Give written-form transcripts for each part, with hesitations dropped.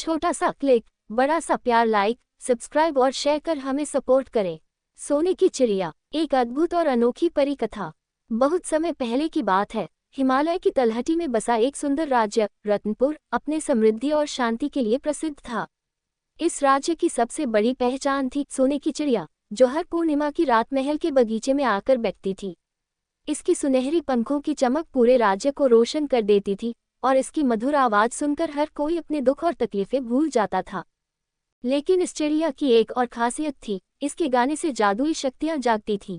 छोटा सा क्लिक, बड़ा सा प्यार, लाइक, सब्सक्राइब और शेयर कर हमें सपोर्ट करें। सोने की चिड़िया, एक अद्भुत और अनोखी परी कथा। बहुत समय पहले की बात है। हिमालय की तलहटी में बसा एक सुंदर राज्य रत्नपुर अपने समृद्धि और शांति के लिए प्रसिद्ध था। इस राज्य की सबसे बड़ी पहचान थी सोने की चिड़िया, जो हर पूर्णिमा की रात महल के बगीचे में आकर बैठती थी। इसकी सुनहरी पंखों की चमक पूरे राज्य को रोशन कर देती थी और इसकी मधुर आवाज सुनकर हर कोई अपने दुख और तकलीफें भूल जाता था। लेकिन इस चिड़िया की एक और खासियत थी, इसके गाने से जादुई शक्तियां जागती थीं।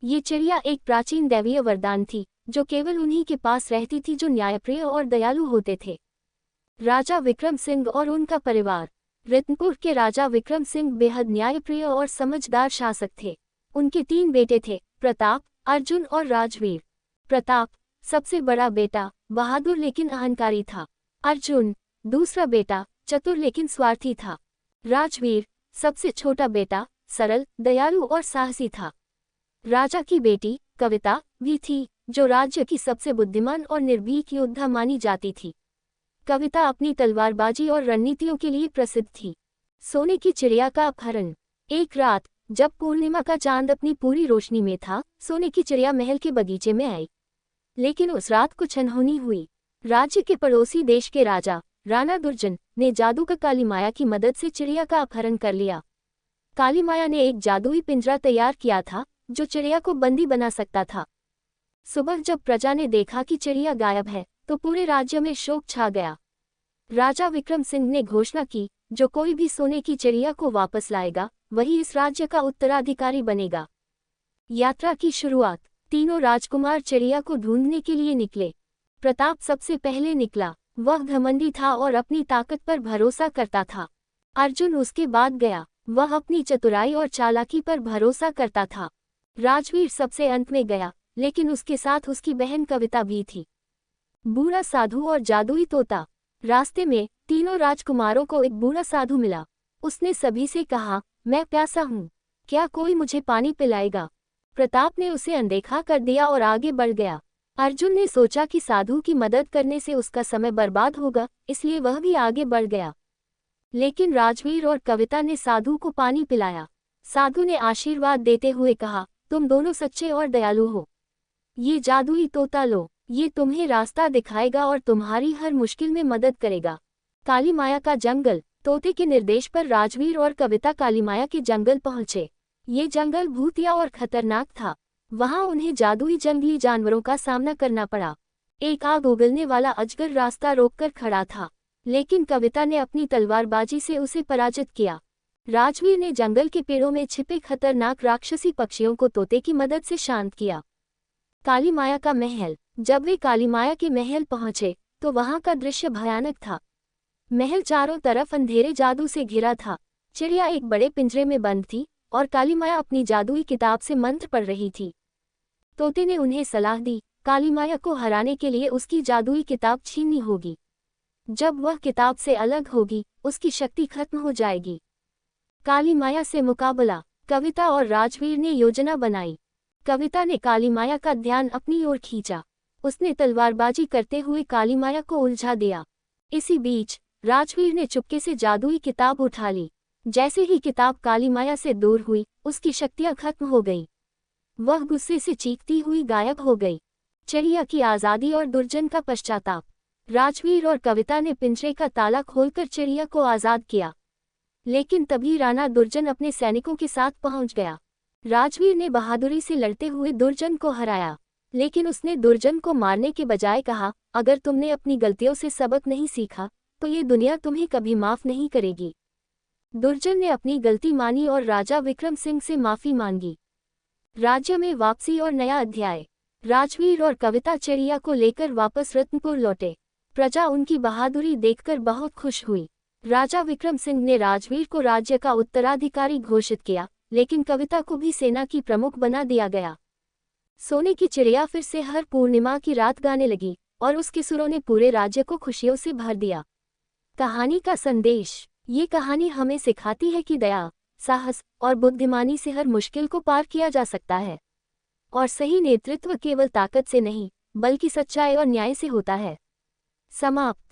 ये चिड़िया एक प्राचीन दैवीय वरदान थी, जो केवल उन्हीं के पास रहती थी जो न्यायप्रिय और दयालु होते थे। राजा विक्रम सिंह और उनका परिवार। रत्नपुर के राजा विक्रम सिंह बेहद न्यायप्रिय और समझदार शासक थे। उनके 3 बेटे थे, प्रताप, अर्जुन और राजवीर। प्रताप सबसे बड़ा बेटा, बहादुर लेकिन अहंकारी था। अर्जुन दूसरा बेटा, चतुर लेकिन स्वार्थी था। राजवीर सबसे छोटा बेटा, सरल, दयालु और साहसी था। राजा की बेटी कविता भी थी, जो राज्य की सबसे बुद्धिमान और निर्भीक योद्धा मानी जाती थी। कविता अपनी तलवारबाजी और रणनीतियों के लिए प्रसिद्ध थी। सोने की चिड़िया का अपहरण। एक रात जब पूर्णिमा का चांद अपनी पूरी रोशनी में था, सोने की चिड़िया महल के बगीचे में आई। लेकिन उस रात कुछ अनहोनी हुई। राज्य के पड़ोसी देश के राजा राणा दुर्जन ने जादूगर काली माया की मदद से चिड़िया का अपहरण कर लिया। काली माया ने एक जादुई पिंजरा तैयार किया था, जो चिड़िया को बंदी बना सकता था। सुबह जब प्रजा ने देखा कि चिड़िया गायब है, तो पूरे राज्य में शोक छा गया। राजा विक्रम सिंह ने घोषणा की, जो कोई भी सोने की चिड़िया को वापस लाएगा, वही इस राज्य का उत्तराधिकारी बनेगा। यात्रा की शुरुआत। तीनों राजकुमार चिड़िया को ढूंढने के लिए निकले। प्रताप सबसे पहले निकला। वह घमंडी था और अपनी ताकत पर भरोसा करता था। अर्जुन उसके बाद गया। वह अपनी चतुराई और चालाकी पर भरोसा करता था। राजवीर सबसे अंत में गया, लेकिन उसके साथ उसकी बहन कविता भी थी। बूढ़ा साधु और जादुई तोता। रास्ते में तीनों राजकुमारों को एक बूढ़ा साधु मिला। उसने सभी से कहा, मैं प्यासा हूँ, क्या कोई मुझे पानी पिलाएगा? प्रताप ने उसे अनदेखा कर दिया और आगे बढ़ गया। अर्जुन ने सोचा कि साधु की मदद करने से उसका समय बर्बाद होगा, इसलिए वह भी आगे बढ़ गया। लेकिन राजवीर और कविता ने साधु को पानी पिलाया। साधु ने आशीर्वाद देते हुए कहा, तुम दोनों सच्चे और दयालु हो। ये जादुई तोता लो, ये तुम्हें रास्ता दिखाएगा और तुम्हारी हर मुश्किल में मदद करेगा। काली माया का जंगल। तोते के निर्देश पर राजवीर और कविता काली माया के जंगल पहुंचे। ये जंगल भूतिया और खतरनाक था। वहां उन्हें जादुई जंगली जानवरों का सामना करना पड़ा। एक आग उगलने वाला अजगर रास्ता रोककर खड़ा था, लेकिन कविता ने अपनी तलवारबाजी से उसे पराजित किया। राजवीर ने जंगल के पेड़ों में छिपे खतरनाक राक्षसी पक्षियों को तोते की मदद से शांत किया। काली माया का महल। जब वे काली माया के महल पहुंचे, तो वहां का दृश्य भयानक था। महल चारों तरफ अंधेरे जादू से घिरा था। चिड़िया एक बड़े पिंजरे में बंद थी और काली माया अपनी जादुई किताब से मंत्र पढ़ रही थी। तोते ने उन्हें सलाह दी, काली माया को हराने के लिए उसकी जादुई किताब छीननी होगी। जब वह किताब से अलग होगी, उसकी शक्ति खत्म हो जाएगी। काली माया से मुकाबला। कविता और राजवीर ने योजना बनाई। कविता ने काली माया का ध्यान अपनी ओर खींचा। उसने तलवारबाजी करते हुए काली माया को उलझा दिया। इसी बीच राजवीर ने चुपके से जादुई किताब उठा ली। जैसे ही किताब काली माया से दूर हुई, उसकी शक्तियां खत्म हो गईं। वह गुस्से से चीखती हुई गायब हो गई। चिड़िया की आज़ादी और दुर्जन का पश्चाताप। राजवीर और कविता ने पिंजरे का ताला खोलकर चिड़िया को आज़ाद किया। लेकिन तभी राणा दुर्जन अपने सैनिकों के साथ पहुंच गया। राजवीर ने बहादुरी से लड़ते हुए दुर्जन को हराया, लेकिन उसने दुर्जन को मारने के बजाय कहा, अगर तुमने अपनी गलतियों से सबक नहीं सीखा, तो ये दुनिया तुम्हें कभी माफ नहीं करेगी। दुर्जन ने अपनी गलती मानी और राजा विक्रम सिंह से माफी मांगी। राज्य में वापसी और नया अध्याय। राजवीर और कविता चिड़िया को लेकर वापस रत्नपुर लौटे। प्रजा उनकी बहादुरी देखकर बहुत खुश हुई। राजा विक्रम सिंह ने राजवीर को राज्य का उत्तराधिकारी घोषित किया, लेकिन कविता को भी सेना की प्रमुख बना दिया गया। सोने की चिड़िया फिर से हर पूर्णिमा की रात गाने लगी और उसके सुरों ने पूरे राज्य को खुशियों से भर दिया। कहानी का संदेश। ये कहानी हमें सिखाती है कि दया, साहस और बुद्धिमानी से हर मुश्किल को पार किया जा सकता है, और सही नेतृत्व केवल ताकत से नहीं, बल्कि सच्चाई और न्याय से होता है। समाप्त।